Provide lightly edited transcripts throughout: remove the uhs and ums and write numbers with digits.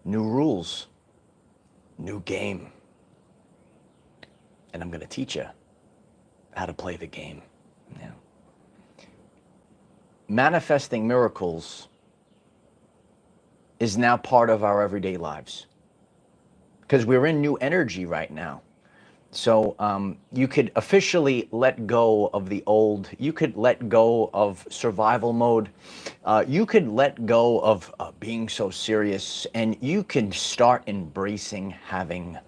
new rules, new game. And I'm going to teach you how to play the game. Yeah. Manifesting miracles is now part of our everyday lives because we're in new energy right now. So you could officially let go of the old. You could let go of survival mode. You could let go of being so serious, and you can start embracing having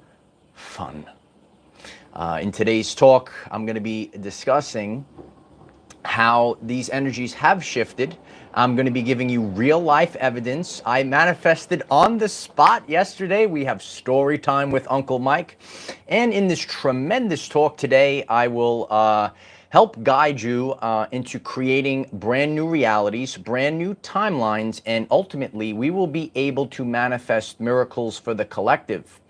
fun. In today's talk, I'm going to be discussing how these energies have shifted. I'm going to be giving you real life evidence. I manifested on the spot yesterday. We have story time with Uncle Mike. And in this tremendous talk today, I will help guide you into creating brand new realities, brand new timelines, and ultimately we will be able to manifest miracles for the collective.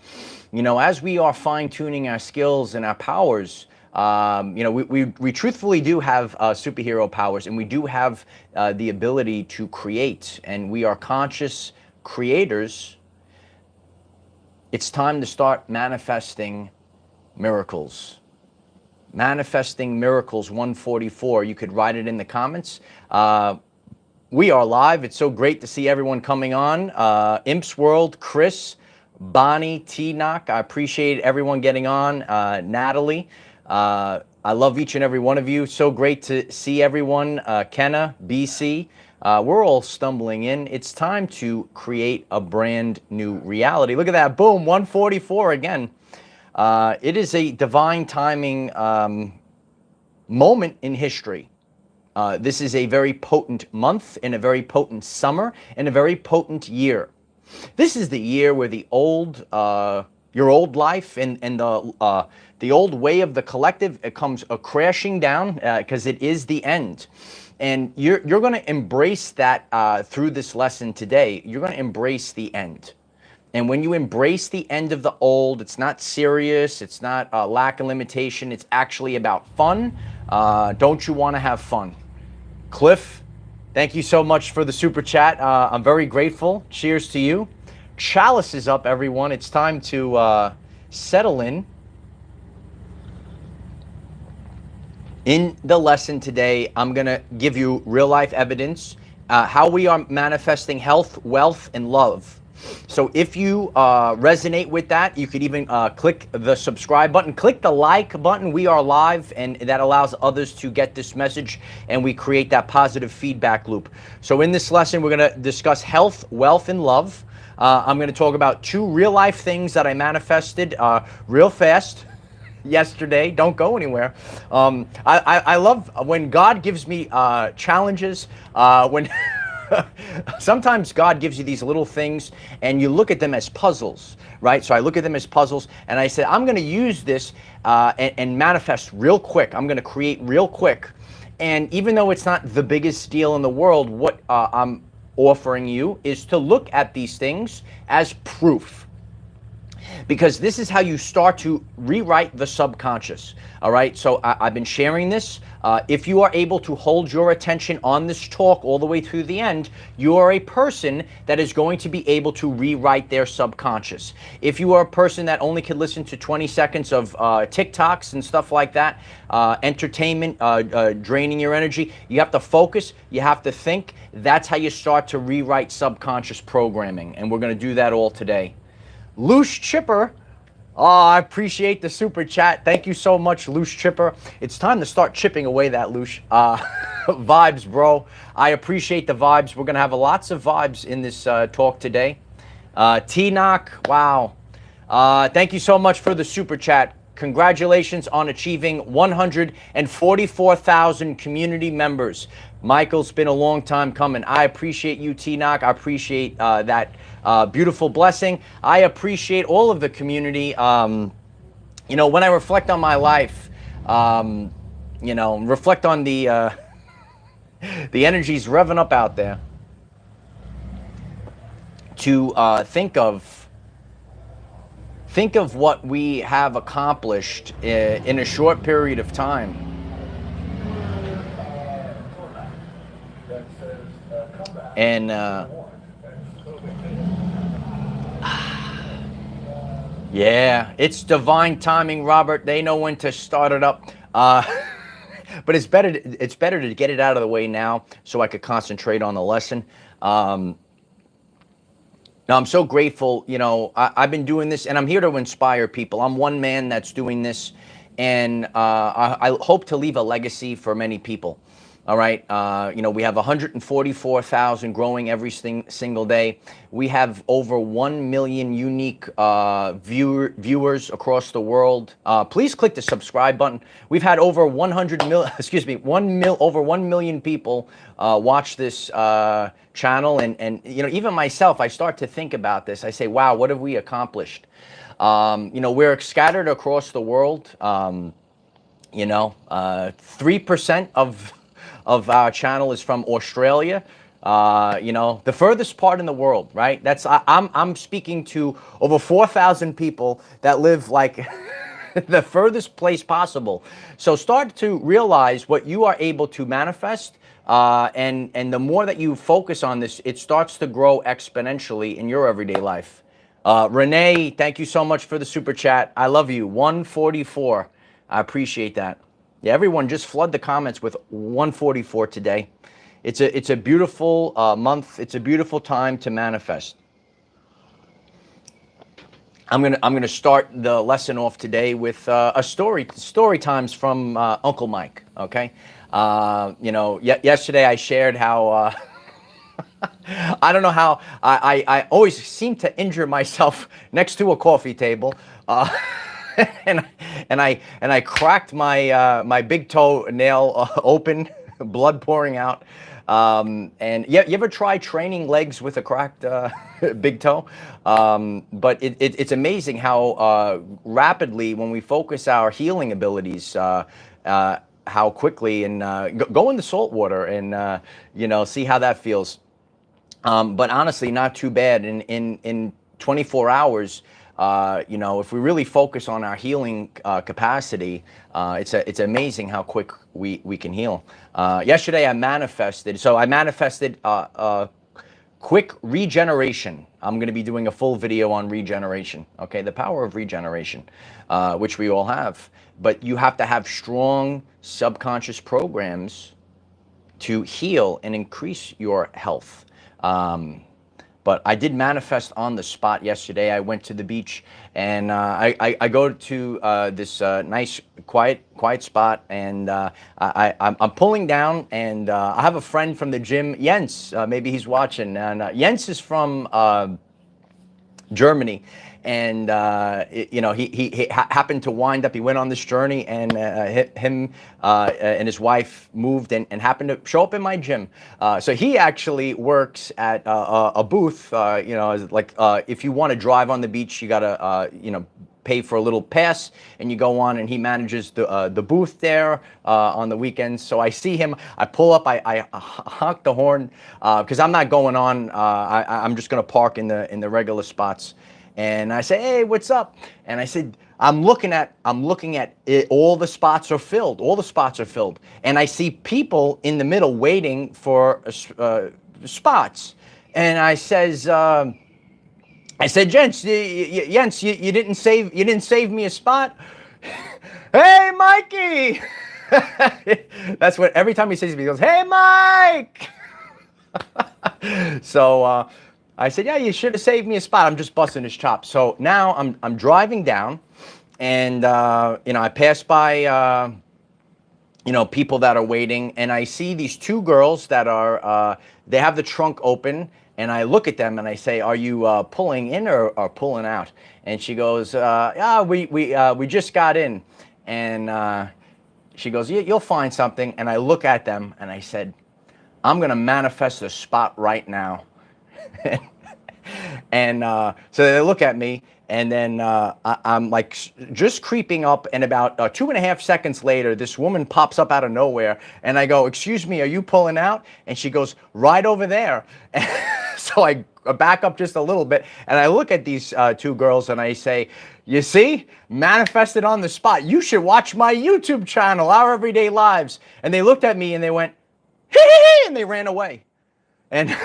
You know, as we are fine-tuning our skills and our powers, you know, we truthfully do have superhero powers, and we do have the ability to create, and we are conscious creators. It's time to start manifesting miracles. Manifesting Miracles 144. You could write it in the comments. We are live. It's so great to see everyone coming on. Imps World, Chris, Bonnie, T-Knock. I appreciate everyone getting on. Natalie. I love each and every one of you. So great to see everyone. Kenna, BC. We're all stumbling in. It's time to create a brand new reality. Look at that. Boom. 144 again. It is a divine timing moment in history. This is a very potent month, and a very potent summer, and a very potent year. This is the year where the old, your old life and the old way of the collective, it comes crashing down because it is the end. And you're going to embrace that through this lesson today. You're going to embrace the end. And when you embrace the end of the old, it's not serious, it's not a lack of limitation, it's actually about fun. Don't you want to have fun? Cliff, thank you so much for the super chat. I'm very grateful. Cheers to you. Chalice is up, everyone. It's time to settle in. In the lesson today, I'm going to give you real life evidence, how we are manifesting health, wealth, and love. So if you resonate with that, you could even click the subscribe button, click the like button. We are live, and that allows others to get this message, and we create that positive feedback loop. So in this lesson, we're going to discuss health, wealth, and love. I'm going to talk about 2 real life things that I manifested real fast yesterday. Don't go anywhere. I love when God gives me challenges, when sometimes God gives you these little things and you look at them as puzzles, right? So I look at them as puzzles and I said, I'm going to use this and manifest real quick. I'm going to create real quick. And even though it's not the biggest deal in the world, what I'm offering you is to look at these things as proof. Because this is how you start to rewrite the subconscious. All right, so I've been sharing this. If you are able to hold your attention on this talk all the way through the end, you are a person that is going to be able to rewrite their subconscious. If you are a person that only can listen to 20 seconds of TikToks and stuff like that, entertainment, draining your energy, you have to focus, you have to think. That's how you start to rewrite subconscious programming, and we're going to do that all today. Loose Chipper, oh, I appreciate the super chat. Thank you so much, Loose Chipper. It's time to start chipping away that loose vibes, bro. I appreciate the vibes. We're going to have lots of vibes in this talk today. T-Knock, wow. Thank you so much for the super chat. Congratulations on achieving 144,000 community members. Michael, it's been a long time coming. I appreciate you, T-Knock. I appreciate that beautiful blessing. I appreciate all of the community. You know, when I reflect on my life, you know, reflect on the energies revving up out there, to think of what we have accomplished in a short period of time. And Yeah, it's divine timing, Robert. They know when to start it up. But it's better to get it out of the way now so I could concentrate on the lesson. Um, Now, I'm so grateful. I've been doing this and I'm here to inspire people. I'm one man that's doing this, and I hope to leave a legacy for many people. All right. We have 144,000 growing every single day. We have over 1 million unique viewers across the world. Please click the subscribe button. We've had over 100 mil, excuse me, over 1 million people watch this channel. And even myself, I start to think about this. I say, wow, what have we accomplished? We're scattered across the world. 3% of our channel is from Australia. The furthest part in the world, right? I'm speaking to over 4,000 people that live like the furthest place possible. So start to realize what you are able to manifest, and the more that you focus on this, it starts to grow exponentially in your everyday life. Renee, thank you so much for the super chat. I love you. 144. I appreciate that. Yeah, everyone, just flood the comments with 144 today. It's a beautiful month. It's a beautiful time to manifest. I'm gonna start the lesson off today with a story times from Uncle Mike. Okay, yesterday I shared how I don't know how I always seem to injure myself next to a coffee table. And I cracked my big toe nail open, blood pouring out. And you ever try training legs with a cracked big toe? But it's amazing how rapidly, when we focus our healing abilities, how quickly, and go in the salt water and see how that feels. But honestly, not too bad. In 24 hours. If we really focus on our healing capacity, it's amazing how quick we can heal. Yesterday I manifested quick regeneration. I'm going to be doing a full video on regeneration. Okay, the power of regeneration, which we all have. But you have to have strong subconscious programs to heal and increase your health. But I did manifest on the spot yesterday. I went to the beach, and I go to this nice quiet spot, and I'm pulling down, and I have a friend from the gym, Jens. Maybe he's watching. And Jens is from Germany, and he happened to wind up. He went on this journey, and him and his wife moved and happened to show up in my gym. So he actually works at a booth. If you want to drive on the beach, you gotta pay for a little pass, and you go on, and he manages the booth there on the weekends. So I see him, I pull up, I honk the horn because I'm not going on. I'm just gonna park in the regular spots, and I say, hey, what's up? And I said, I'm looking at it, all the spots are filled. All the spots are filled, and I see people in the middle waiting for spots, and I said, Jens, you didn't save me a spot. Hey, Mikey. That's what every time he says to me, he goes, hey, Mike. So I said, yeah, you should have saved me a spot. I'm just busting his chops. So now I'm driving down, and I pass by people that are waiting, and I see these two girls that are they have the trunk open. And I look at them and I say, "Are you pulling in or pulling out?" And she goes, "Yeah, we just got in." And she goes, "You'll find something." And I look at them and I said, "I'm gonna manifest a spot right now." And so they look at me, and then I'm like just creeping up, and about 2.5 seconds later, this woman pops up out of nowhere, and I go, "Excuse me, are you pulling out?" And she goes, "Right over there." So I back up just a little bit, and I look at these two girls, and I say, "You see, manifested on the spot. You should watch my YouTube channel, Our Everyday Lives." And they looked at me and they went, "Hee hee hee," and they ran away. And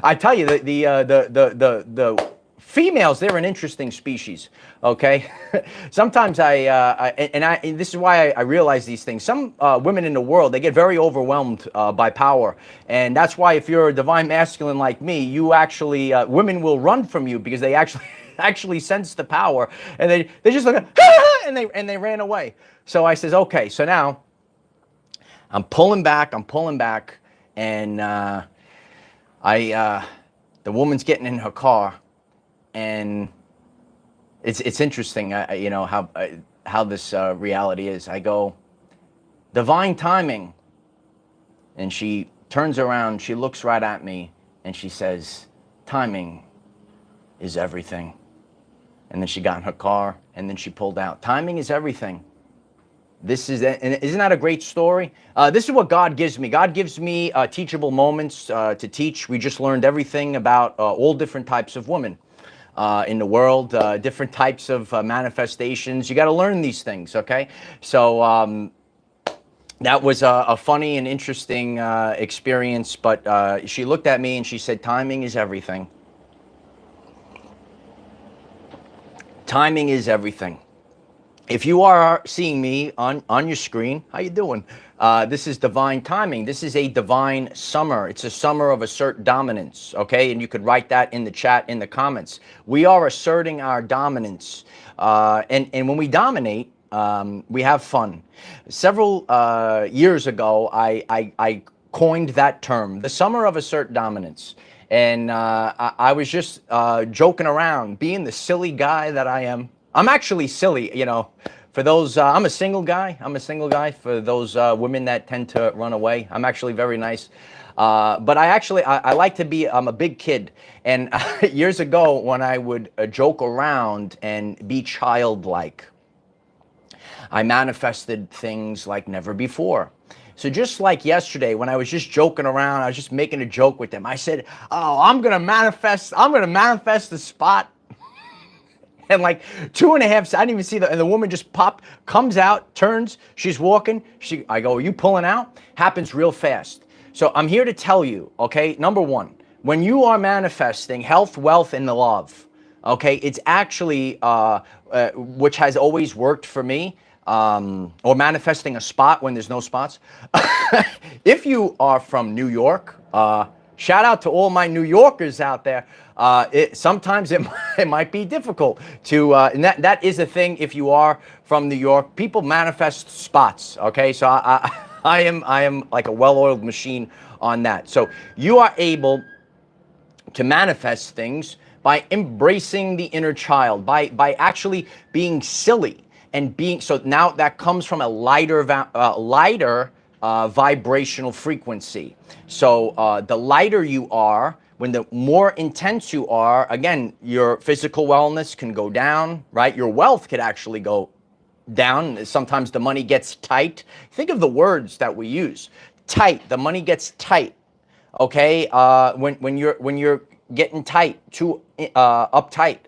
I tell you, the Females, they're an interesting species, okay? Sometimes and this is why I realize these things. Some women in the world, they get very overwhelmed by power. And that's why if you're a divine masculine like me, you actually, women will run from you because they actually actually sense the power. And they just look at, and they ran away. So I says, okay, so now I'm pulling back, and the woman's getting in her car. And it's interesting, you know, how this reality is. I go, divine timing. And she turns around, she looks right at me, and she says, timing is everything. And then she got in her car, and then she pulled out. Timing is everything. And isn't that a great story? This is what God gives me. God gives me teachable moments to teach. We just learned everything about all different types of women in the world, different types of manifestations. You got to learn these things, okay? So that was a funny and interesting experience, but she looked at me and she said, timing is everything. Timing is everything. If you are seeing me on your screen, how you doing? This is divine timing. This is a divine summer. It's a summer of assert dominance, okay? And you could write that in the chat, in the comments. We are asserting our dominance. And when we dominate, we have fun. Several years ago, I coined that term, the summer of assert dominance. And I was just joking around, being the silly guy that I am. I'm actually silly, you know, for those, I'm a single guy. For those women that tend to run away. I'm actually very nice. But I like to be, I'm a big kid. And years ago when I would joke around and be childlike, I manifested things like never before. So just like yesterday, when I was just joking around, I was just making a joke with them. I said, oh, I'm going to manifest the spot. And like 2.5, I didn't even see and the woman just comes out, turns, she's walking. I go, are you pulling out? Happens real fast. So I'm here to tell you, okay, number one, when you are manifesting health, wealth, and the love, okay, it's actually, which has always worked for me, or manifesting a spot when there's no spots. If you are from New York, shout out to all my New Yorkers out there. Sometimes it might be difficult to, and that is a thing. If you are from New York, people manifest spots. Okay, so I am like a well-oiled machine on that. So you are able to manifest things by embracing the inner child, by actually being silly and being. So now that comes from a lighter vibrational frequency. So the lighter you are, when the more intense you are, again, your physical wellness can go down, right? Your wealth could actually go down. Sometimes the money gets tight. Think of the words that we use. Tight, the money gets tight, okay? When you're getting tight, too uptight,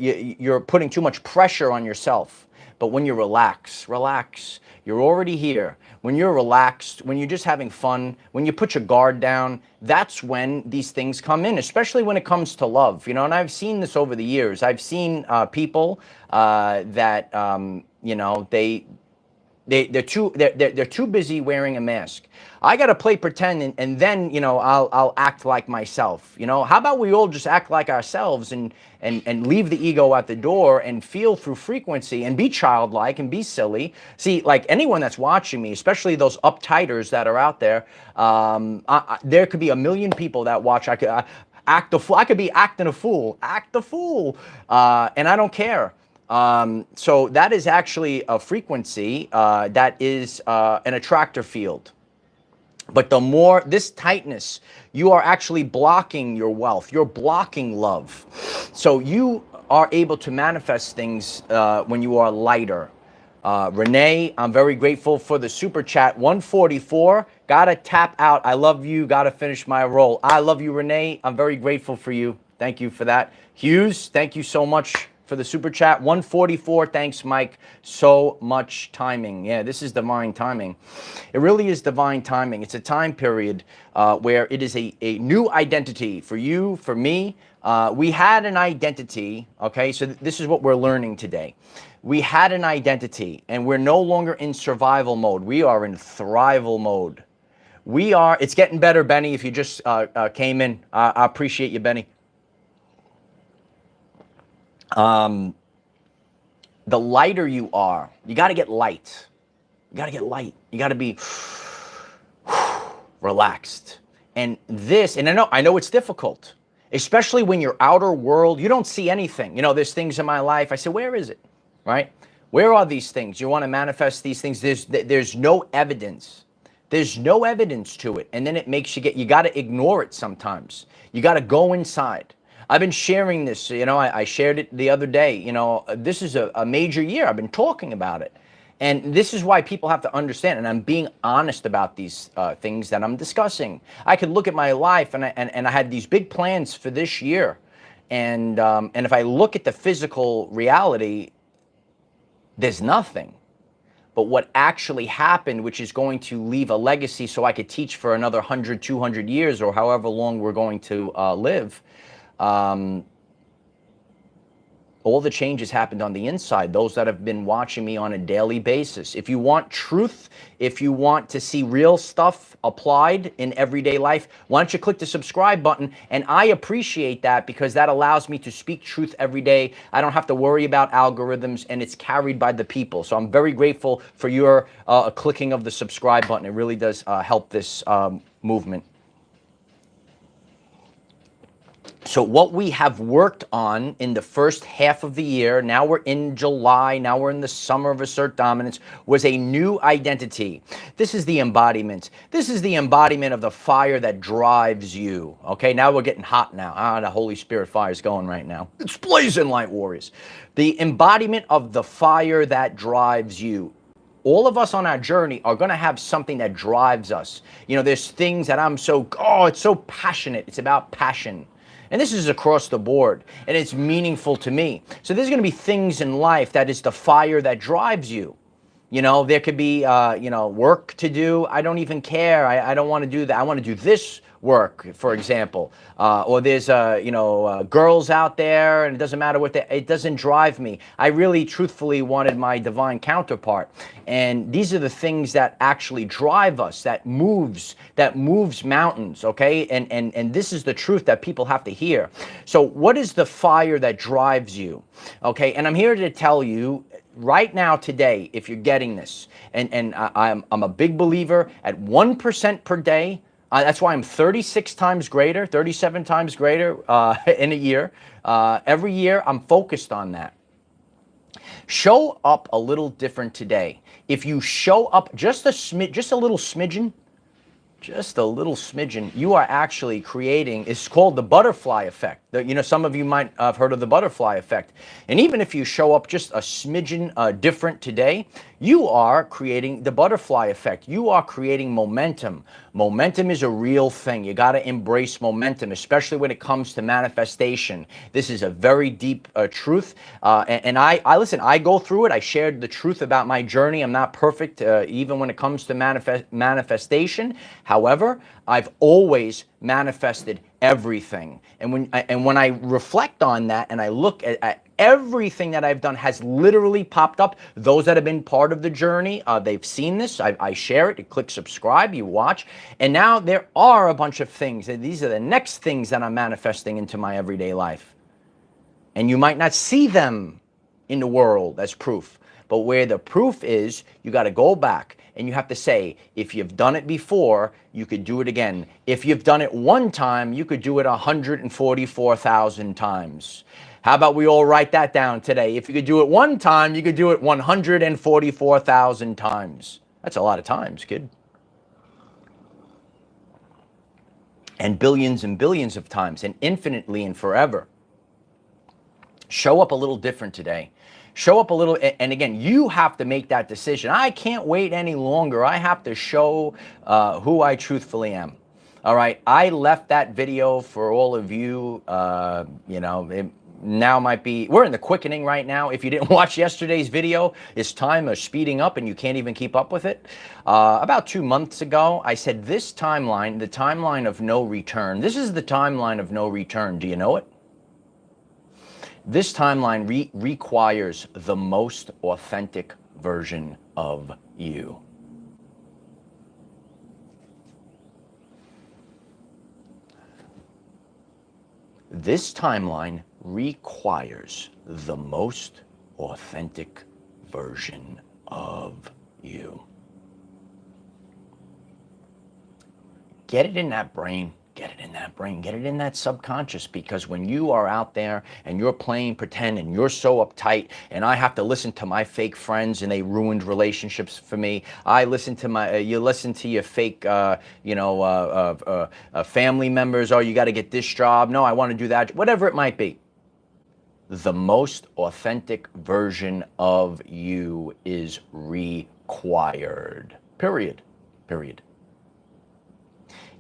you're putting too much pressure on yourself. But when you relax, you're already here. When you're relaxed, when you're just having fun, when you put your guard down, that's when these things come in, especially when it comes to love. You know, and I've seen this over the years. I've seen people that, you know, they're too busy wearing a mask. I got to play pretend, and then, you know, I'll act like myself. You know, how about we all just act like ourselves and leave the ego at the door and feel through frequency and be childlike and be silly. See, like anyone that's watching me, especially those uptighters that are out there, there could be 1 million people that watch. I could act a fool. I could be acting a fool. Act the fool, and I don't care. So that is actually a frequency that is an attractor field. But the more this tightness, you are actually blocking your wealth. You're blocking love. So you are able to manifest things when you are lighter. Renee, I'm very grateful for the super chat. 144. Gotta tap out. I love you. Gotta finish my role. I love you, Renee. I'm very grateful for you. Thank you for that. Hughes, thank you so much for the super chat. 144. Thanks, Mike. So much timing. Yeah, this is divine timing. It really is divine timing. It's a time period where it is a new identity for you, for me. We had an identity, okay? So this is what we're learning today. We had an identity, and we're no longer in survival mode. We are in thrival mode. We are, it's getting better, Benny, if you just came in. I appreciate you, Benny. The lighter you are, you got to get light. You got to get light. You got to be relaxed. And this, and I know it's difficult, especially when your outer world, you don't see anything. You know, there's things in my life. I say, where is it? Right? Where are these things? You want to manifest these things. There's no evidence. There's no evidence to it. And then it makes you got to ignore it sometimes. You got to go inside. I've been sharing this, you know, I shared it the other day. You know, this is a major year. I've been talking about it. And this is why people have to understand, and I'm being honest about these things that I'm discussing. I could look at my life, and I had these big plans for this year. And if I look at the physical reality, there's nothing. But what actually happened, which is going to leave a legacy so I could teach for another 100, 200 years, or however long we're going to live, all the changes happened on the inside, those that have been watching me on a daily basis. If you want truth, if you want to see real stuff applied in everyday life, why don't you click the subscribe button? And I appreciate that because that allows me to speak truth every day. I don't have to worry about algorithms, and it's carried by the people. So I'm very grateful for your clicking of the subscribe button. It really does help this movement. So what we have worked on in the first half of the year, now we're in July, now we're in the summer of assert dominance, was a new identity. This is the embodiment. This is the embodiment of the fire that drives you. Okay, now we're getting hot now. The Holy Spirit fire is going right now. It's blazing, light warriors. The embodiment of the fire that drives you. All of us on our journey are going to have something that drives us. You know, there's things that it's so passionate. It's about passion. And this is across the board, and it's meaningful to me. So there's going to be things in life that is the fire that drives you. You know, there could be, work to do. I don't even care. I don't want to do that. I want to do this work, for example. Or there's, girls out there, and it doesn't matter it doesn't drive me. I really, truthfully wanted my divine counterpart. And these are the things that actually drive us, that moves mountains, okay? And this is the truth that people have to hear. So what is the fire that drives you? Okay, and I'm here to tell you, right now, today, if you're getting this, and I'm a big believer at 1% per day. That's why I'm 36 times greater, 37 times greater in a year. Every year, I'm focused on that. Show up a little different today. If you show up just a little smidgen, you are actually creating, it's called the butterfly effect. Some of you might have heard of the butterfly effect. And even if you show up just a smidgen different today, you are creating the butterfly effect. You are creating momentum. Momentum is a real thing. You got to embrace momentum, especially when it comes to manifestation. This is a very deep truth. And I listen, I go through it. I shared the truth about my journey. I'm not perfect, even when it comes to manifestation. However, I've always manifested everything. And when I reflect on that and I look at everything that I've done has literally popped up. Those that have been part of the journey, they've seen this. I share it. You click subscribe, you watch. And now there are a bunch of things. And these are the next things that I'm manifesting into my everyday life. And you might not see them in the world as proof. But where the proof is, you got to go back and you have to say, if you've done it before, you could do it again. If you've done it one time, you could do it 144,000 times. How about we all write that down today? If you could do it one time, you could do it 144,000 times. That's a lot of times, kid. And billions of times, and infinitely and forever. Show up a little different today. Show up a little, and again, you have to make that decision. I can't wait any longer. I have to show who I truthfully am. All right, I left that video for all of you, now might be, we're in the quickening right now. If you didn't watch yesterday's video, it's time of speeding up and you can't even keep up with it. About 2 months ago, I said this timeline, the timeline of no return, this is the timeline of no return. Do you know it? This timeline requires the most authentic version of you. This timeline requires the most authentic version of you. Get it in that brain. Get it in that brain. Get it in that subconscious, because when you are out there and you're playing pretend and you're so uptight, and I have to listen to my fake friends and they ruined relationships for me. I listen to my, you listen to your fake, family members. Oh, you got to get this job. No, I want to do that. Whatever it might be. The most authentic version of you is required. Period. Period.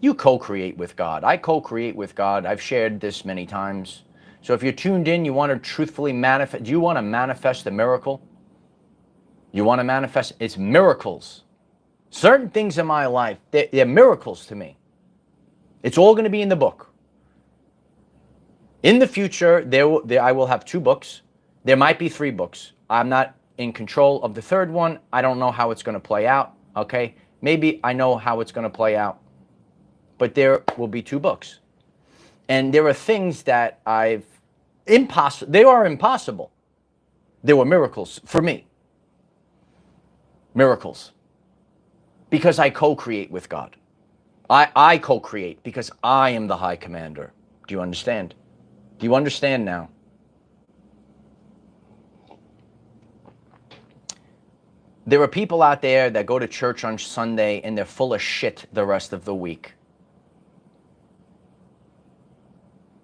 You co-create with God. I co-create with God. I've shared this many times. So if you're tuned in, you want to truthfully manifest. Do you want to manifest a miracle? You want to manifest, it's miracles. Certain things in my life, they're miracles to me. It's all going to be in the book. In the future, I will have 2 books. There might be 3 books. I'm not in control of the 3rd one. I don't know how it's going to play out. Okay? Maybe I know how it's going to play out. But there will be 2 books. And there are things that they are impossible. They were miracles for me. Miracles. Because I co-create with God. I co-create because I am the high commander. Do you understand? Do you understand now? There are people out there that go to church on Sunday and they're full of shit the rest of the week.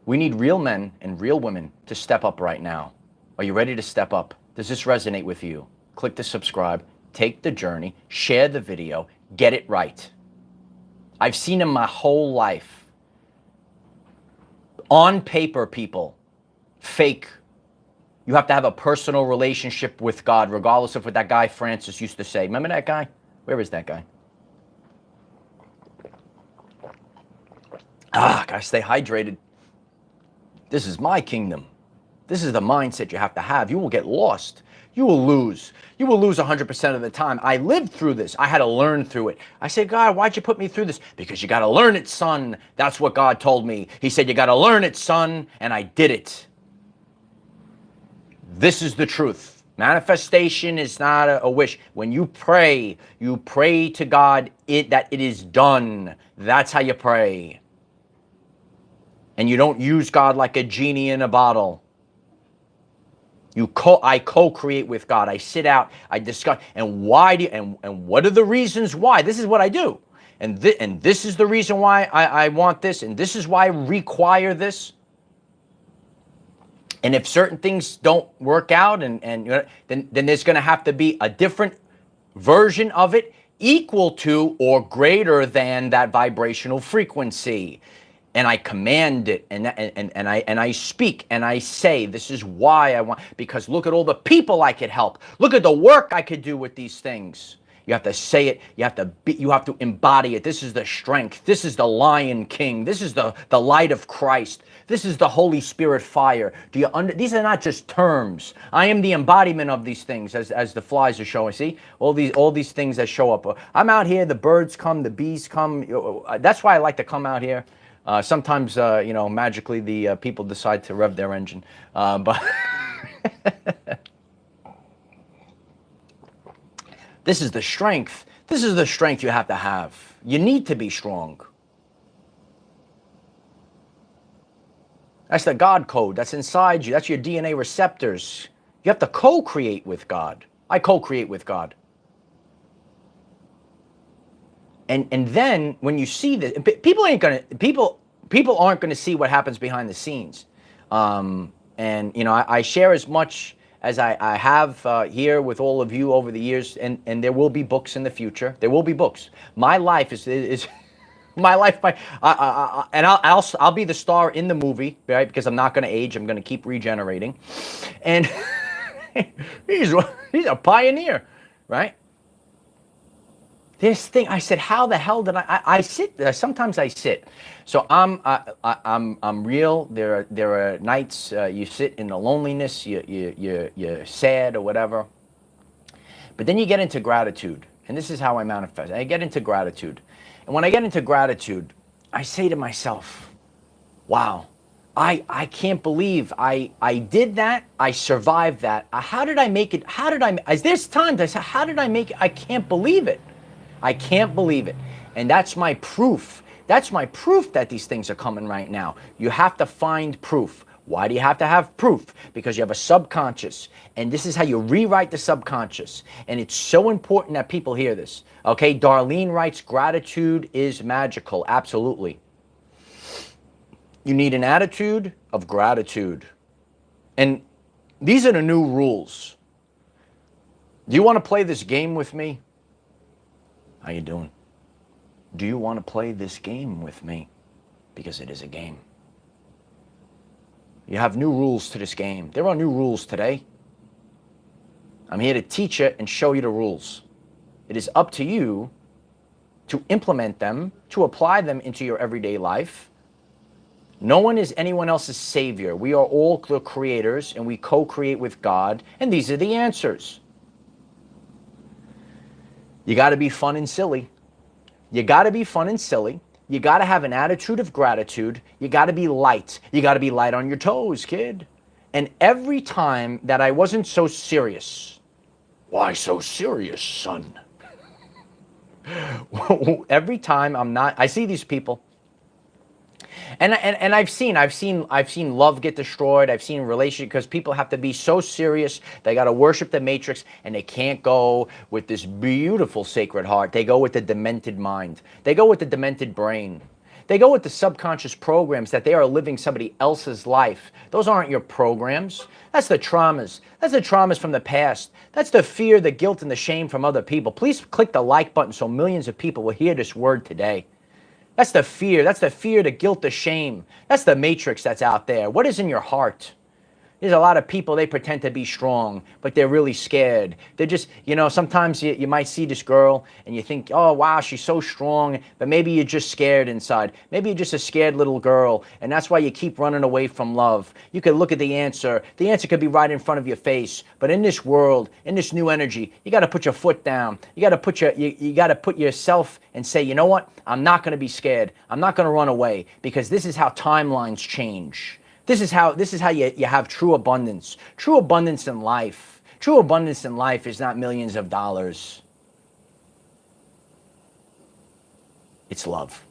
We need real men and real women to step up right now. Are you ready to step up? Does this resonate with you? Click the subscribe, take the journey, share the video, get it right. I've seen in my whole life, on paper, people, fake. You have to have a personal relationship with God, regardless of what that guy Francis used to say. Remember that guy? Where is that guy? Gotta stay hydrated. This is my kingdom. This is the mindset you have to have. You will get lost. You will lose. You will lose 100% of the time. I lived through this. I had to learn through it. I said, God, why'd you put me through this? Because you got to learn it, son. That's what God told me. He said, you got to learn it, son. And I did it. This is the truth. Manifestation is not a wish. When you pray to God that it is done. That's how you pray. And you don't use God like a genie in a bottle. I co-create with God. I sit out, I discuss, and why do you, and what are the reasons why? This is what I do. And this is the reason why I want this, and this is why I require this. And if certain things don't work out, then there's going to have to be a different version of it equal to or greater than that vibrational frequency. And I command it, and I speak, and I say, this is why I want, because look at all the people I could help. Look at the work I could do with these things. You have to say it. You have to embody it. This is the strength. This is the Lion King. This is the light of Christ. This is the Holy Spirit fire. These are not just terms. I am the embodiment of these things, as the flies are showing. See, all these things that show up. I'm out here. The birds come. The bees come. That's why I like to come out here. Sometimes, magically the people decide to rev their engine. But this is the strength. This is the strength you have to have. You need to be strong. That's the God code. That's inside you. That's your DNA receptors. You have to co-create with God. I co-create with God. And then when you see this, people aren't gonna see what happens behind the scenes. I share as much as I have here with all of you over the years, and there will be books in the future. There will be books. My life is My life, and I'll be the star in the movie, right? Because I'm not going to age. I'm going to keep regenerating, and he's a pioneer, right? This thing, I said, how the hell did I sit? Sometimes I sit. So I'm real. There are nights you sit in the loneliness. You're sad or whatever. But then you get into gratitude, and this is how I manifest. I get into gratitude, and when I get into gratitude, I say to myself, "Wow, I can't believe I did that. I survived that. How did I make it? How did I? As there's times I say, how did I make it? I can't believe it." I can't believe it. And that's my proof. That's my proof that these things are coming right now. You have to find proof. Why do you have to have proof? Because you have a subconscious. And this is how you rewrite the subconscious. And it's so important that people hear this. Okay, Darlene writes, gratitude is magical. Absolutely. You need an attitude of gratitude. And these are the new rules. Do you want to play this game with me? How you doing? Do you want to play this game with me? Because it is a game. You have new rules to this game. There are new rules today. I'm here to teach it and show you the rules. It is up to you to implement them, to apply them into your everyday life. No one is anyone else's savior. We are all the creators, and we co-create with God, and these are the answers. You got to be fun and silly. You got to be fun and silly. You got to have an attitude of gratitude. You got to be light. You got to be light on your toes, kid. And every time that I wasn't so serious, why so serious, son? Every time I'm not, I see these people. And I've seen love get destroyed. I've seen relationships because people have to be so serious. They got to worship the matrix, and they can't go with this beautiful sacred heart. They go with the demented mind. They go with the demented brain. They go with the subconscious programs that they are living somebody else's life. Those aren't your programs. That's the traumas. That's the traumas from the past. That's the fear, the guilt, and the shame from other people. Please click the like button so millions of people will hear this word today. That's the fear. That's the fear, the guilt, the shame. That's the matrix that's out there. What is in your heart? There's a lot of people, they pretend to be strong, but they're really scared. They're just, sometimes you might see this girl and you think, oh, wow, she's so strong, but maybe you're just scared inside. Maybe you're just a scared little girl, and that's why you keep running away from love. You could look at the answer. The answer could be right in front of your face, but in this world, in this new energy, you got to put your foot down. You got to you got to put yourself and say, you know what? I'm not going to be scared. I'm not going to run away, because this is how timelines change. This is how you have true abundance. True abundance in life. True abundance in life is not millions of dollars. It's love.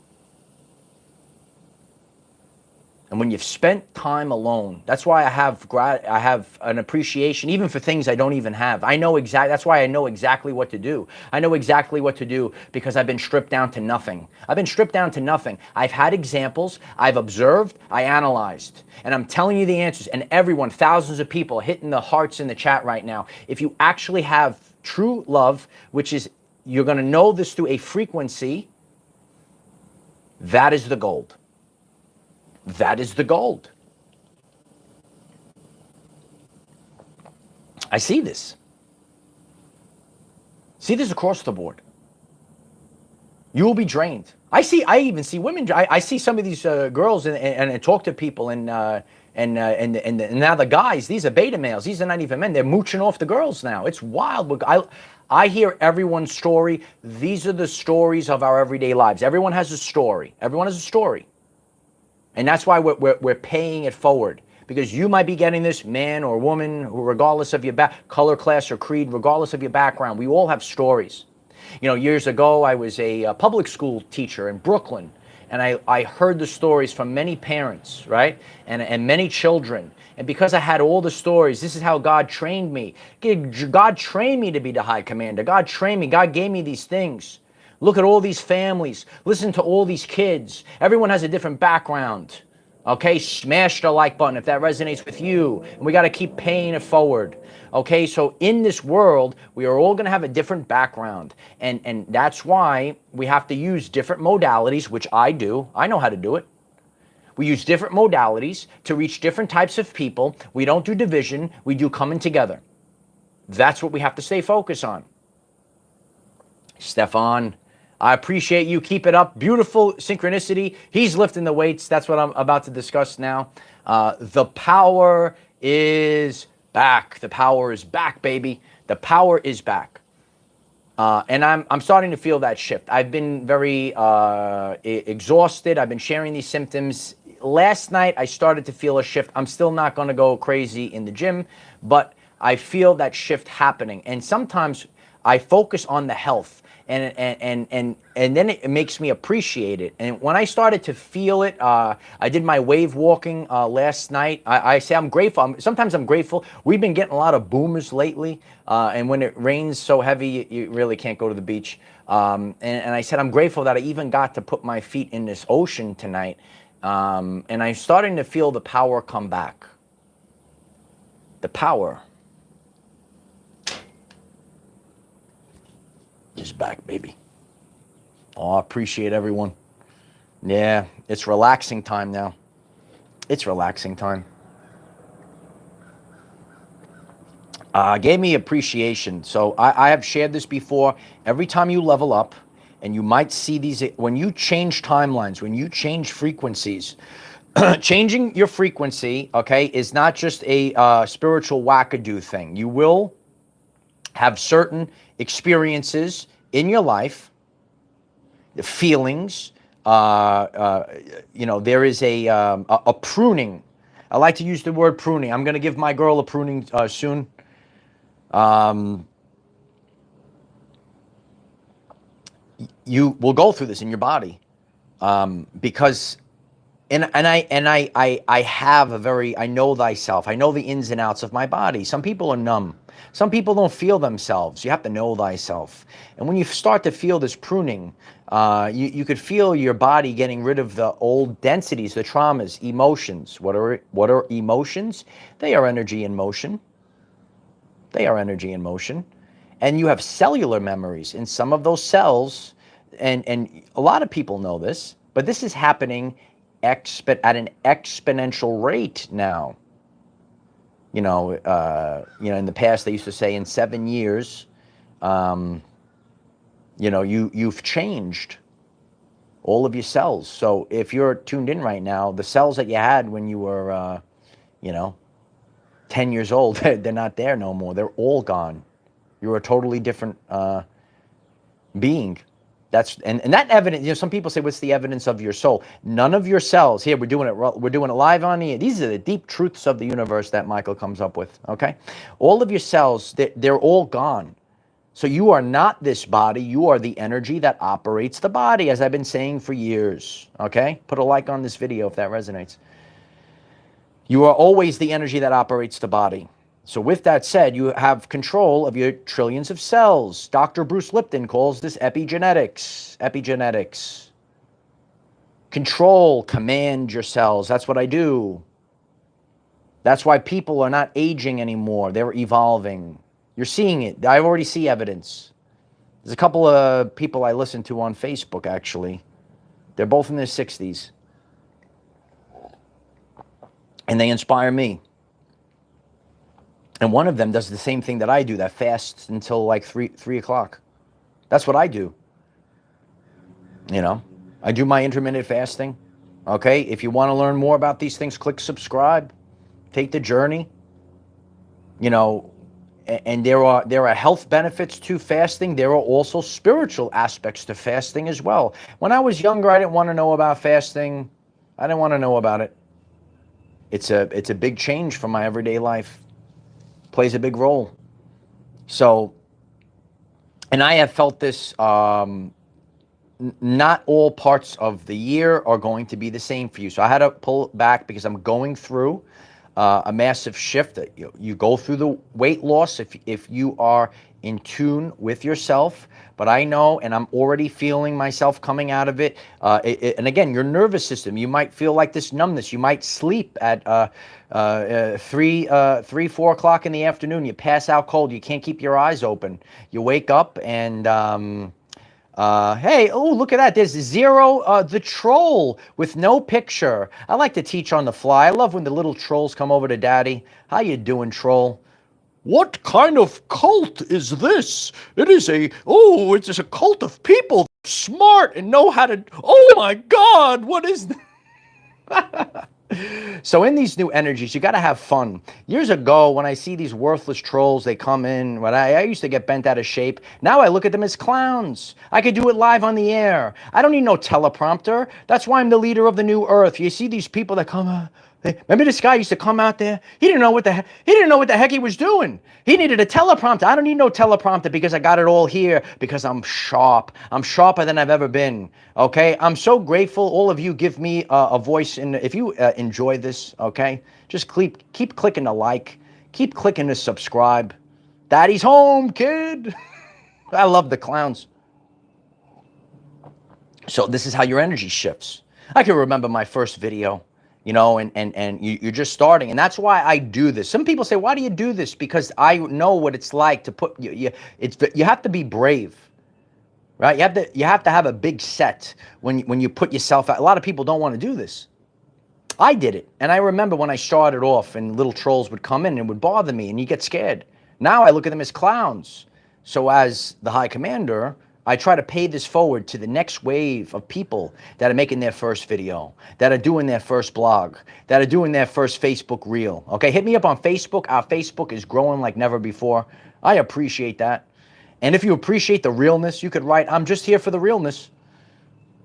And when you've spent time alone, that's why I have an appreciation even for things I don't even have. That's why I know exactly what to do. I know exactly what to do because I've been stripped down to nothing. I've been stripped down to nothing. I've had examples, I've observed, I analyzed. And I'm telling you the answers. And everyone, thousands of people hitting the hearts in the chat right now. If you actually have true love, which is, you're going to know this through a frequency, that is the gold. That is the gold. I see this. See this across the board. You will be drained. I even see women. I see some of these girls and talk to people and now the guys. These are beta males. These are not even men. They're mooching off the girls now. It's wild. I hear everyone's story. These are the stories of our everyday lives. Everyone has a story. Everyone has a story. And that's why we're paying it forward, because you might be getting this, man or woman, regardless of your color, class, or creed, regardless of your background. We all have stories. Years ago, I was a public school teacher in Brooklyn, and I heard the stories from many parents, right, and many children. And because I had all the stories, this is how God trained me. God trained me to be the high commander. God trained me. God gave me these things. Look at all these families. Listen to all these kids. Everyone has a different background, Okay, smash the like button if that resonates with you. And we got to keep paying it forward. Okay, so in this world, we are all going to have a different background. And that's why we have to use different modalities, which I do. I know how to do it. We use different modalities to reach different types of people. We don't do division, we do coming together. That's what we have to stay focused on. Stefan, I appreciate you. Keep it up. Beautiful synchronicity. He's lifting the weights. That's what I'm about to discuss now. The power is back. The power is back, baby. The power is back. And I'm starting to feel that shift. I've been very exhausted. I've been sharing these symptoms. Last night, I started to feel a shift. I'm still not going to go crazy in the gym, but I feel that shift happening. And sometimes I focus on the health, and then it makes me appreciate it. And when I started to feel it, I did my wave walking last night. I say I'm grateful. Sometimes I'm grateful. We've been getting a lot of boomers lately, and when it rains so heavy, you really can't go to the beach. And I said I'm grateful that I even got to put my feet in this ocean tonight. And I'm starting to feel the power come back. The power is back, baby. Oh, I appreciate everyone. Yeah, it's relaxing time now. It's relaxing time. Gave me appreciation. So I have shared this before. Every time you level up, and you might see these, when you change timelines, when you change frequencies, changing your frequency, okay, is not just a spiritual wackadoo thing. You will have certain experiences in your life, the feelings, there is a pruning. I like to use the word pruning. I'm going to give my girl a pruning soon. You will go through this in your body, because I have a very, I know thyself. I know the ins and outs of my body. Some people are numb. Some people don't feel themselves. You have to know thyself. And when you start to feel this pruning, you could feel your body getting rid of the old densities, the traumas, emotions. What are emotions? They are energy in motion. They are energy in motion. And you have cellular memories in some of those cells. And a lot of people know this, but this is happening at an exponential rate now. In the past they used to say in 7 years, you've changed all of your cells. So if you're tuned in right now, the cells that you had when you were, 10 years old, they're not there no more. They're all gone. You're a totally different being. And that evidence, some people say, what's the evidence of your soul? None of your cells, here, we're doing it live on the air. These are the deep truths of the universe that Michael comes up with, okay? All of your cells, they're all gone. So you are not this body, you are the energy that operates the body, as I've been saying for years, okay? Put a like on this video if that resonates. You are always the energy that operates the body. So with that said, you have control of your trillions of cells. Dr. Bruce Lipton calls this epigenetics. Epigenetics. Control, command your cells. That's what I do. That's why people are not aging anymore. They're evolving. You're seeing it. I already see evidence. There's a couple of people I listen to on Facebook, actually. They're both in their 60s. And they inspire me. And one of them does the same thing that I do, that fasts until like 3 o'clock. That's what I do. I do my intermittent fasting. Okay, if you want to learn more about these things, click subscribe. Take the journey. And there are health benefits to fasting. There are also spiritual aspects to fasting as well. When I was younger, I didn't want to know about fasting. I didn't want to know about it. It's a big change from my everyday life. Plays a big role. So, and I have felt this, not all parts of the year are going to be the same for you. So I had to pull back because I'm going through a massive shift. You go through the weight loss if you are in tune with yourself. But I know, and I'm already feeling myself coming out of it. And again, your nervous system, you might feel like this numbness. You might sleep at 4 o'clock in the afternoon. You pass out cold. You can't keep your eyes open. You wake up and hey, oh, look at that. There's Zero, the troll with no picture. I like to teach on the fly. I love when the little trolls come over to Daddy. How you doing, troll? What kind of cult is this? It's a cult of people smart and know how to, oh my God, what is that? So in these new energies, you got to have fun. Years ago, when I see these worthless trolls, they come in, when I used to get bent out of shape. Now I look at them as clowns. I could do it live on the air. I don't need no teleprompter. That's why I'm the leader of the new earth. You see these people that come, remember this guy used to come out there? He didn't know what the heck he was doing. He needed a teleprompter. I don't need no teleprompter because I got it all here because I'm sharp. I'm sharper than I've ever been. Okay? I'm so grateful all of you give me a voice. If you enjoy this, okay, just keep clicking the like. Keep clicking the subscribe. Daddy's home, kid. I love the clowns. So this is how your energy shifts. I can remember my first video. And you're just starting. And that's why I do this. Some people say, why do you do this? Because I know what it's like to put, you have to be brave, right? You have to have a big set when you put yourself out. A lot of people don't want to do this. I did it. And I remember when I started off and little trolls would come in and it would bother me and you get scared. Now I look at them as clowns. So as the high commander, I try to pay this forward to the next wave of people that are making their first video, that are doing their first blog, that are doing their first Facebook reel. Okay, hit me up on Facebook. Our Facebook is growing like never before. I appreciate that. And if you appreciate the realness, you could write, I'm just here for the realness.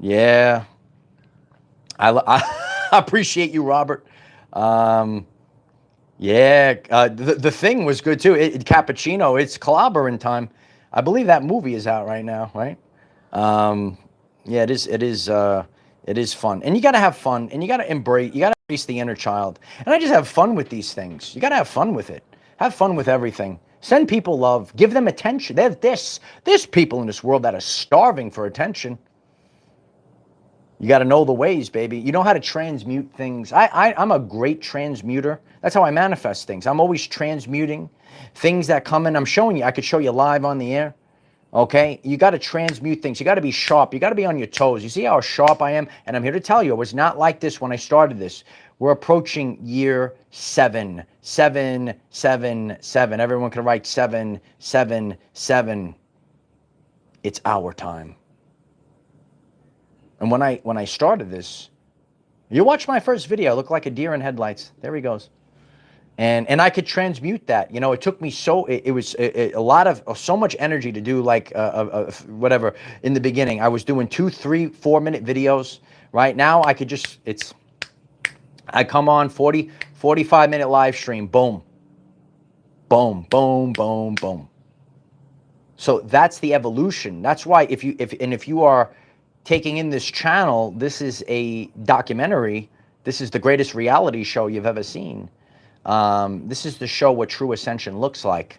Yeah. I appreciate you, Robert. The Thing was good too. Cappuccino, it's clobbering time. I believe that movie is out right now, right? Yeah, it is. It is fun, and you got to have fun, and you got to embrace the inner child. And I just have fun with these things. You got to have fun with it. Have fun with everything. Send people love. Give them attention. There's people in this world that are starving for attention. You got to know the ways, baby. You know how to transmute things. I'm a great transmuter. That's how I manifest things. I'm always transmuting things that come in. I'm showing you. I could show you live on the air. Okay? You got to transmute things. You got to be sharp. You got to be on your toes. You see how sharp I am? And I'm here to tell you, it was not like this when I started this. We're approaching year 7. 7, 7, 7. Everyone can write 7, 7, 7. It's our time. And when I started this, you watch my first video, I look like a deer in headlights. There he goes. And I could transmute that. You know, it took me it was a lot of so much energy to do like whatever in the beginning. I was doing 2, 3, 4 minute videos. Right now I could just, I come on 45 minute live stream. Boom. Boom, boom, boom, boom. So that's the evolution. That's why if you are taking in this channel, this is a documentary. This is the greatest reality show you've ever seen. This is to show what true ascension looks like.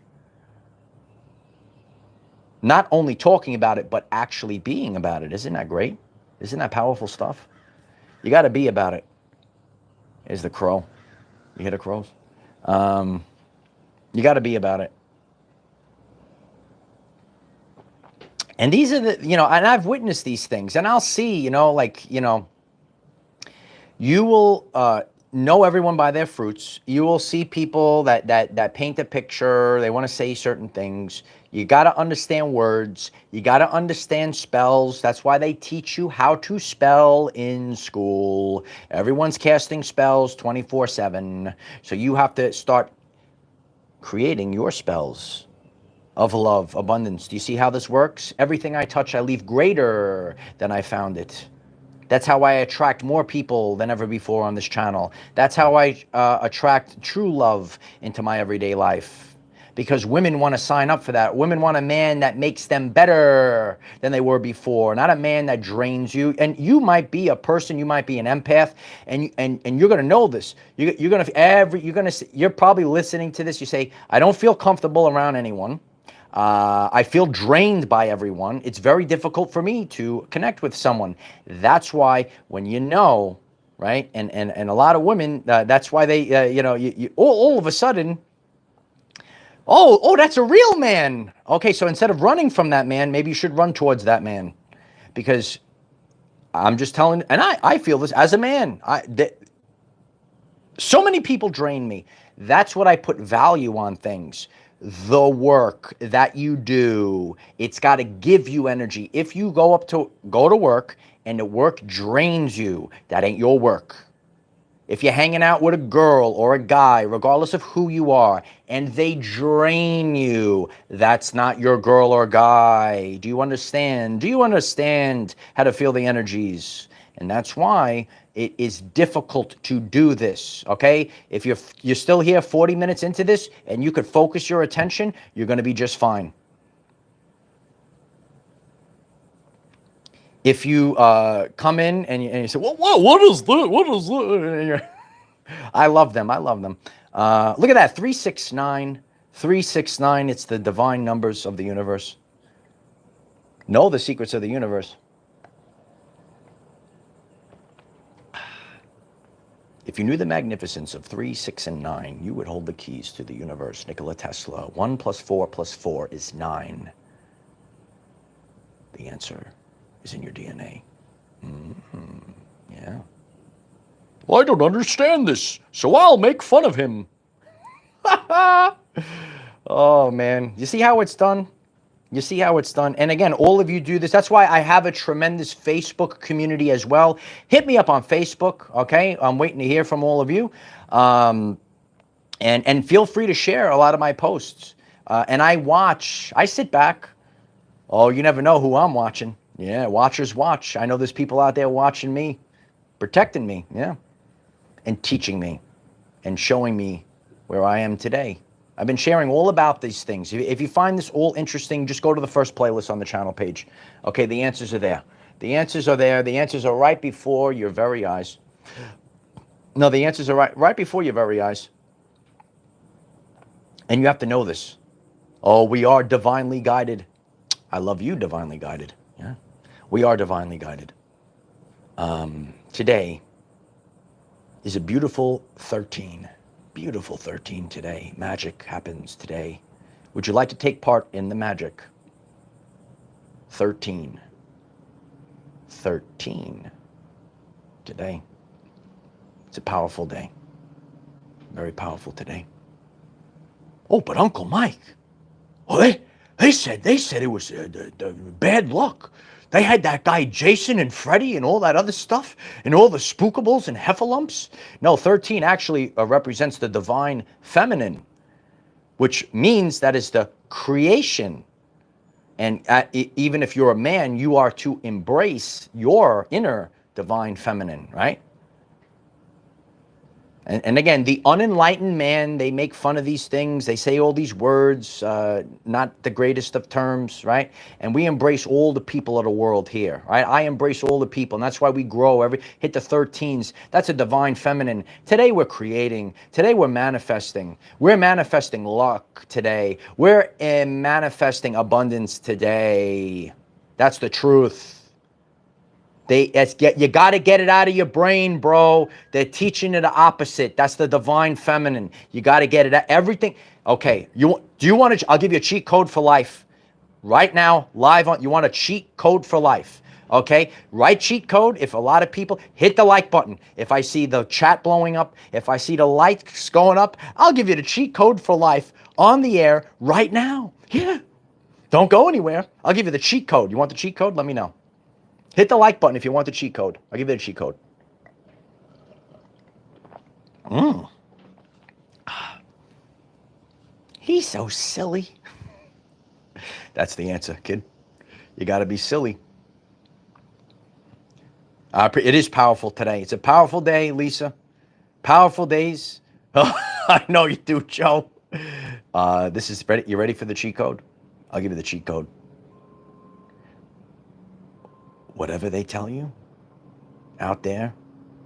Not only talking about it, but actually being about it. Isn't that great? Isn't that powerful stuff? You got to be about it. Is the crow. You hear the crows? You got to be about it. And these are the, and I've witnessed these things, and I'll see, you will know everyone by their fruits. You will see people that paint a picture. They want to say certain things. You got to understand words. You got to understand spells. That's why they teach you how to spell in school. Everyone's casting spells 24/7. So you have to start creating your spells of love, abundance. Do you see how this works? Everything I touch, I leave greater than I found it. That's how I attract more people than ever before on this channel. That's how I attract true love into my everyday life. Because women want to sign up for that. Women want a man that makes them better than they were before, not a man that drains you. And you might be a person, you might be an empath, and you're going to know this. You're probably listening to this. You say, I don't feel comfortable around anyone. I feel drained by everyone. It's very difficult for me to connect with someone. That's why when you know, right, and a lot of women, that's why they, all of a sudden, oh, that's a real man. Okay, so instead of running from that man, maybe you should run towards that man, because I'm just telling, and I feel this as a man. So many people drain me. That's what I put value on things. The work that you do, it's got to give you energy. If you go to work and the work drains you, that ain't your work. If you're hanging out with a girl or a guy, regardless of who you are, and they drain you, that's not your girl or guy. Do you understand? Do you understand how to feel the energies? And that's why it is difficult to do this, okay? If you're still here 40 minutes into this and you could focus your attention, you're going to be just fine. If you come in and you say, what is that? What is that? I love them. I love them. Look at that, 369. 369, it's the divine numbers of the universe. Know the secrets of the universe. If you knew the magnificence of 3, 6, and 9, you would hold the keys to the universe. Nikola Tesla. 1 + 4 + 4 is 9. The answer is in your DNA. Yeah. Well, I don't understand this, so I'll make fun of him. Oh, man. You see how it's done? You see how it's done? And again, all of you do this. That's why I have a tremendous Facebook community as well. Hit me up on Facebook, okay? I'm waiting to hear from all of you. And feel free to share a lot of my posts. And I sit back. Oh, you never know who I'm watching. Yeah, watchers watch. I know there's people out there watching me, protecting me, yeah, and teaching me and showing me where I am today. I've been sharing all about these things. If you find this all interesting, just go to the first playlist on the channel page. Okay, the answers are there. The answers are there. The answers are right before your very eyes. No, the answers are right before your very eyes. And you have to know this. Oh, we are divinely guided. I love you, divinely guided. Yeah, we are divinely guided. Today is a beautiful 13. Beautiful 13 today. Magic happens today. Would you like to take part in the magic? 13. 13 today. It's a powerful day. Very powerful today. Oh, but Uncle Mike, oh, they said it was bad luck. They had that guy Jason and Freddy and all that other stuff and all the spookables and heffalumps. No, 13 actually represents the divine feminine, which means that is the creation. And even if you're a man, you are to embrace your inner divine feminine, right? And again, the unenlightened man, they make fun of these things. They say all these words, not the greatest of terms, right? And we embrace all the people of the world here, right? I embrace all the people, and that's why we grow. Hit the 13s. That's a divine feminine. Today we're creating. Today we're manifesting. We're manifesting luck today. We're manifesting abundance today. That's the truth. You got to get it out of your brain, bro. They're teaching you the opposite. That's the divine feminine. You got to get it out. Everything. Okay. Do you want to? I'll give you a cheat code for life. Right now, live on. You want a cheat code for life? Okay. Write cheat code. If a lot of people hit the like button, if I see the chat blowing up, if I see the likes going up, I'll give you the cheat code for life on the air right now. Yeah. Don't go anywhere. I'll give you the cheat code. You want the cheat code? Let me know. Hit the like button if you want the cheat code. I'll give you the cheat code. He's so silly. That's the answer, kid. You got to be silly. It is powerful today. It's a powerful day, Lisa. Powerful days. I know you do, Joe. This is ready. You ready for the cheat code? I'll give you the cheat code. Whatever they tell you out there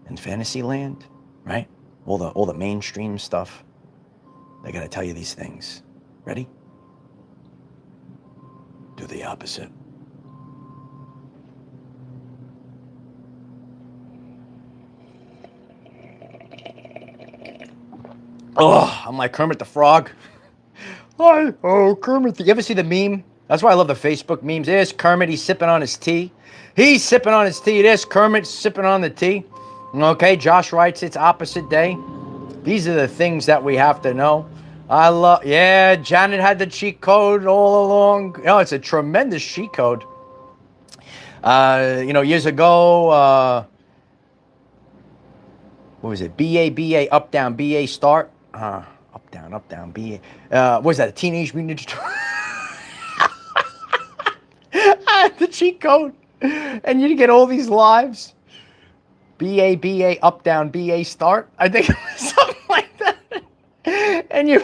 in fantasy land, right? All the mainstream stuff, they're going to tell you these things. Ready? Do the opposite. Oh, I'm like Kermit the Frog. Hi, oh, Kermit. You ever see the meme? That's why I love the Facebook memes. There's Kermit, he's sipping on his tea. He's sipping on his tea. There's Kermit sipping on the tea. Okay, Josh writes it's opposite day. These are the things that we have to know. I love, yeah, Janet had the cheat code all along. You know, it's a tremendous cheat code. Years ago, what was it? BA, up, down, BA, start. Up, down, BA. What was that? A Teenage Mutant Ninja Turtle? I had the cheat code. And you get all these lives. BA, up, down, BA, start. I think it was something like that. And you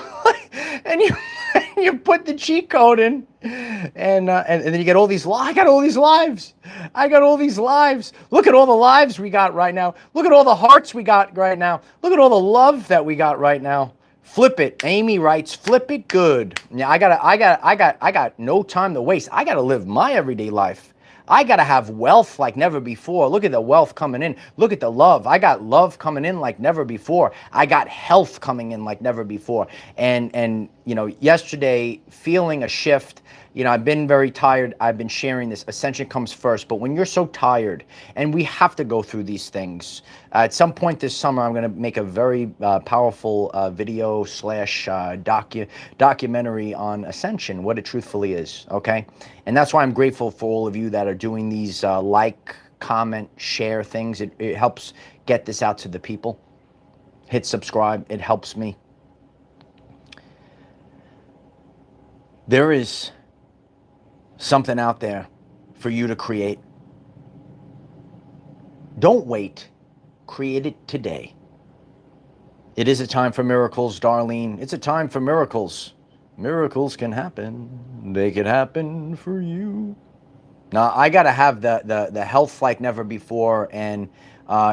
put the cheat code in, and then you get all these. I got all these lives. I got all these lives. Look at all the lives we got right now. Look at all the hearts we got right now. Look at all the love that we got right now. Flip it. Amy writes, flip it good. Yeah, I got no time to waste. I gotta live my everyday life. I got to have wealth like never before. Look at the wealth coming in. Look at the love. I got love coming in like never before. I got health coming in like never before. And yesterday, feeling a shift. I've been very tired. I've been sharing this. Ascension comes first. But when you're so tired, and we have to go through these things, at some point this summer, I'm going to make a very powerful video / documentary on Ascension, what it truthfully is, okay? And that's why I'm grateful for all of you that are doing these like, comment, share things. It helps get this out to the people. Hit subscribe. It helps me. There is something out there for you to create. Don't wait. Create it today. It is a time for miracles, Darlene. It's a time for miracles. Miracles can happen. They can happen for you. Now, I got to have the health like never before. And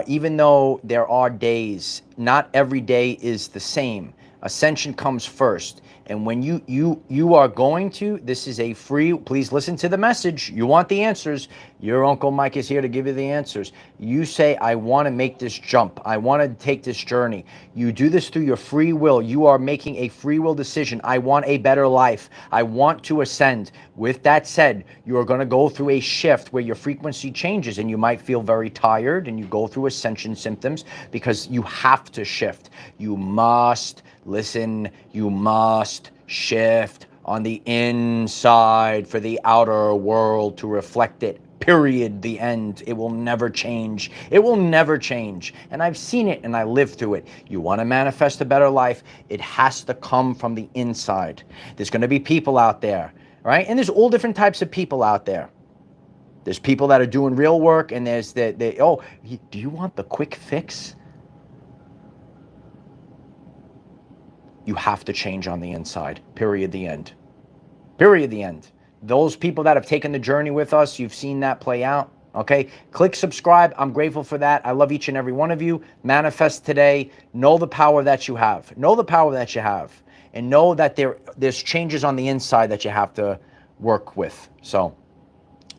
even though there are days, not every day is the same. Ascension comes first. And when you are going to, this is a free, please listen to the message. You want the answers. Your Uncle Mike is here to give you the answers. You say, I want to make this jump. I want to take this journey. You do this through your free will. You are making a free will decision. I want a better life. I want to ascend. With that said, you are going to go through a shift where your frequency changes and you might feel very tired and you go through ascension symptoms because you have to shift. You must listen. You must shift on the inside for the outer world to reflect it. Period. The end. It will never change. It will never change. And I've seen it and I lived through it. You want to manifest a better life, it has to come from the inside. There's going to be people out there, right? And there's all different types of people out there. There's people that are doing real work, and there's do you want the quick fix? You have to change on the inside. Period. The end. Period. The end. Those people that have taken the journey with us, you've seen that play out. Okay? Click subscribe. I'm grateful for that. I love each and every one of you. Manifest today. Know the power that you have. Know the power that you have. And know that there's changes on the inside that you have to work with. So,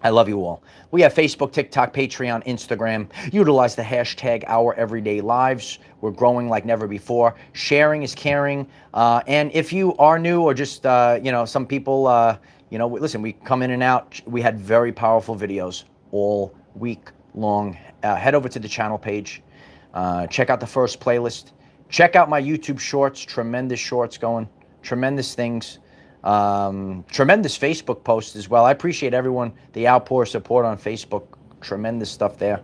I love you all. We have Facebook, TikTok, Patreon, Instagram. Utilize the hashtag OurEverydayLives. We're growing like never before. Sharing is caring. And if you are new or just, some people, listen, we come in and out. We had very powerful videos all week long. Head over to the channel page. Check out the first playlist. Check out my YouTube shorts. Tremendous shorts going. Tremendous things. Tremendous Facebook posts as well. I appreciate everyone, the outpour support on Facebook. Tremendous stuff there.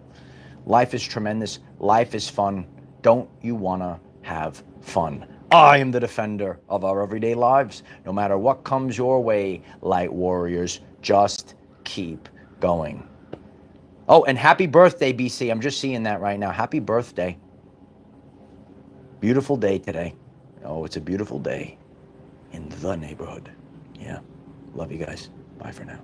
Life is tremendous. Life is fun. Don't you want to have fun? I am the defender of our everyday lives. No matter what comes your way, light warriors, just keep going. Oh, and happy birthday, BC. I'm just seeing that right now. Happy birthday. Beautiful day today. Oh, it's a beautiful day in the neighborhood. Yeah. Love you guys. Bye for now.